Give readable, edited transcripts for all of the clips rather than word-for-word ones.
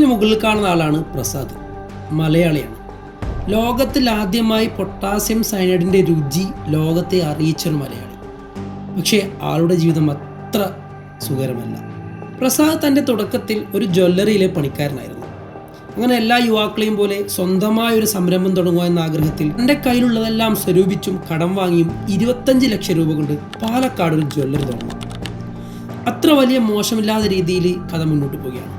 മുകളിൽ കാണുന്ന ആളാണ് പ്രസാദ്. മലയാളിയാണ്. ലോകത്തിൽ ആദ്യമായി പൊട്ടാസ്യം സയനൈഡിൻ്റെ രുചി ലോകത്തെ അറിയിച്ചൊരു മലയാളി. പക്ഷേ ആളുടെ ജീവിതം അത്ര സുഖകരമല്ല. പ്രസാദ് തൻ്റെ തുടക്കത്തിൽ ഒരു ജ്വല്ലറിയിലെ പണിക്കാരനായിരുന്നു. അങ്ങനെ എല്ലാ യുവാക്കളെയും പോലെ സ്വന്തമായ ഒരു സംരംഭം തുടങ്ങുക എന്ന ആഗ്രഹത്തിൽ തൻ്റെ കയ്യിലുള്ളതെല്ലാം സ്വരൂപിച്ചും കടം വാങ്ങിയും 25 ലക്ഷം രൂപ കൊണ്ട് പാലക്കാട് ഒരു ജ്വല്ലറി തുടങ്ങി. അത്ര വലിയ മോശമില്ലാത്ത രീതിയിൽ കഥ മുന്നോട്ട് പോവുകയാണ്.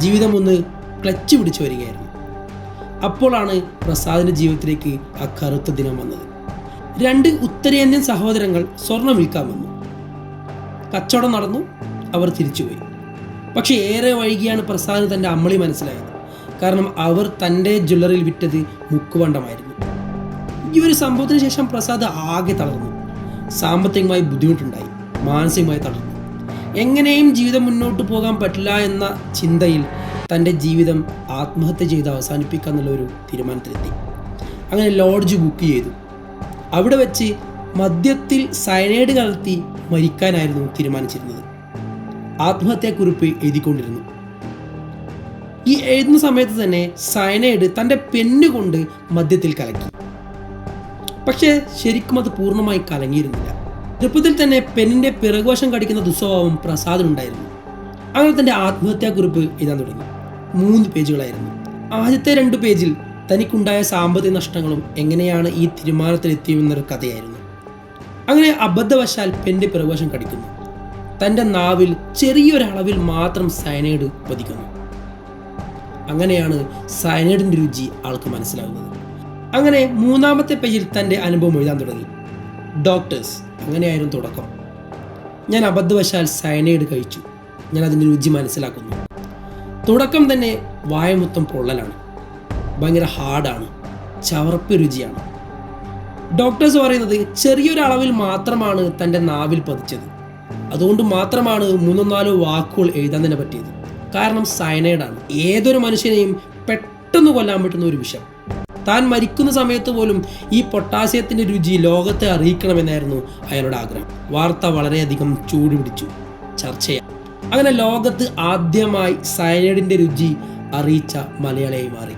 ജീവിതം ഒന്ന് ക്ലച്ച് പിടിച്ചു വരികയായിരുന്നു. അപ്പോഴാണ് പ്രസാദിൻ്റെ ജീവിതത്തിലേക്ക് ആ കറുത്ത ദിനം വന്നത്. 2 ഉത്തരേന്ത്യൻ സഹോദരങ്ങൾ സ്വർണം വിൽക്കാൻ വന്നു. കച്ചവടം നടന്നു, അവർ തിരിച്ചുപോയി. പക്ഷേ ഏറെ വൈകിയാണ് പ്രസാദിന് തൻ്റെ അമ്മളി മനസ്സിലായത്. കാരണം അവർ തൻ്റെ ജ്വല്ലറിയിൽ വിറ്റത് മുക്കുവണ്ടമായിരുന്നു. ഈ ഒരു സംഭവത്തിന് ശേഷം പ്രസാദ് ആകെ തളർന്നു. സാമ്പത്തികമായി ബുദ്ധിമുട്ടുണ്ടായി, മാനസികമായി തളർന്നു. എങ്ങനെയും ജീവിതം മുന്നോട്ട് പോകാൻ പറ്റില്ല എന്ന ചിന്തയിൽ തൻ്റെ ജീവിതം ആത്മഹത്യ ചെയ്ത് അവസാനിപ്പിക്കുക എന്നുള്ളൊരു തീരുമാനത്തിലെത്തി. അങ്ങനെ ലോഡ്ജ് ബുക്ക് ചെയ്തു. അവിടെ വെച്ച് മദ്യത്തിൽ സയനൈഡ് കലർത്തി മരിക്കാനായിരുന്നു തീരുമാനിച്ചിരുന്നത്. ആത്മഹത്യാക്കുറിപ്പ് എഴുതിക്കൊണ്ടിരുന്നു. ഈ എഴുതുന്ന സമയത്ത് തന്നെ സയനൈഡ് തൻ്റെ പെന്നുകൊണ്ട് മദ്യത്തിൽ കലക്കി. പക്ഷേ ശരിക്കും അത് പൂർണ്ണമായി കലങ്ങിയിരുന്നില്ല. ചെറുപ്പത്തിൽ തന്നെ പെന്നിൻ്റെ പിറകുവശം കടിക്കുന്ന ദുസ്വഭാവം പ്രസാദിനുണ്ടായിരുന്നു. അങ്ങനെ തൻ്റെ ആത്മഹത്യാക്കുറിപ്പ് എഴുതാൻ തുടങ്ങി. 3 പേജുകളായിരുന്നു. ആദ്യത്തെ 2 പേജിൽ തനിക്കുണ്ടായ സാമ്പത്തിക നഷ്ടങ്ങളും എങ്ങനെയാണ് ഈ തീരുമാനത്തിലെത്തിയെന്നൊരു കഥയായിരുന്നു. അങ്ങനെ അബദ്ധവശാൽ പെന്നിൻ്റെ പിറകുവശം കടിക്കുന്നു. തൻ്റെ നാവിൽ ചെറിയൊരളവിൽ മാത്രം സയനൈഡ് പതിക്കുന്നു. അങ്ങനെയാണ് സയനൈഡിൻ്റെ രുചി ആൾക്ക് മനസ്സിലാകുന്നത്. അങ്ങനെ 3-ാമത്തെ പേജിൽ തൻ്റെ അനുഭവം എഴുതാൻ തുടങ്ങി. ഡോക്ടേഴ്സ്, അങ്ങനെയായിരുന്നു തുടക്കം. ഞാൻ അബദ്ധവശാൽ സയനൈഡ് കഴിച്ചു. ഞാൻ അതിൻ്റെ രുചി മനസ്സിലാക്കുന്നു. തുടക്കം തന്നെ വായ മൊത്തം പൊള്ളലാണ്, ഭയങ്കര ഹാർഡാണ്, ചവർപ്പ് രുചിയാണ്. ഡോക്ടേഴ്സ് പറയുന്നത് ചെറിയൊരളവിൽ മാത്രമാണ് തൻ്റെ നാവിൽ പതിച്ചത്. അതുകൊണ്ട് മാത്രമാണ് 3-4 വാക്കുകൾ എഴുതാൻ തന്നെ പറ്റിയത്. കാരണം സയനൈഡാണ്. ഏതൊരു മനുഷ്യനെയും പെട്ടെന്ന് കൊല്ലാൻ പറ്റുന്ന ഒരു വിഷം. താൻ മരിക്കുന്ന സമയത്ത് പോലും ഈ പൊട്ടാസ്യത്തിൻ്റെ രുചി ലോകത്തെ അറിയിക്കണമെന്നായിരുന്നു അയാളുടെ ആഗ്രഹം. വാർത്ത വളരെയധികം ചൂടുപിടിച്ചു, ചർച്ചയായി. അങ്ങനെ ലോകത്ത് ആദ്യമായി സയനൈഡിൻ്റെ രുചി അറിയിച്ച മലയാളിയായി മാറി.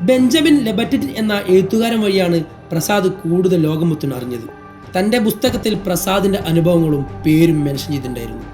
ബെഞ്ചമിൻ ലെബറ്റിൻ എന്ന എഴുത്തുകാരൻ വഴിയാണ് പ്രസാദ് കൂടുതൽ ലോകം മൊത്തം അറിഞ്ഞത്. തൻ്റെ പുസ്തകത്തിൽ പ്രസാദിൻ്റെ അനുഭവങ്ങളും പേരും മെൻഷൻ ചെയ്തിട്ടുണ്ടായിരുന്നു.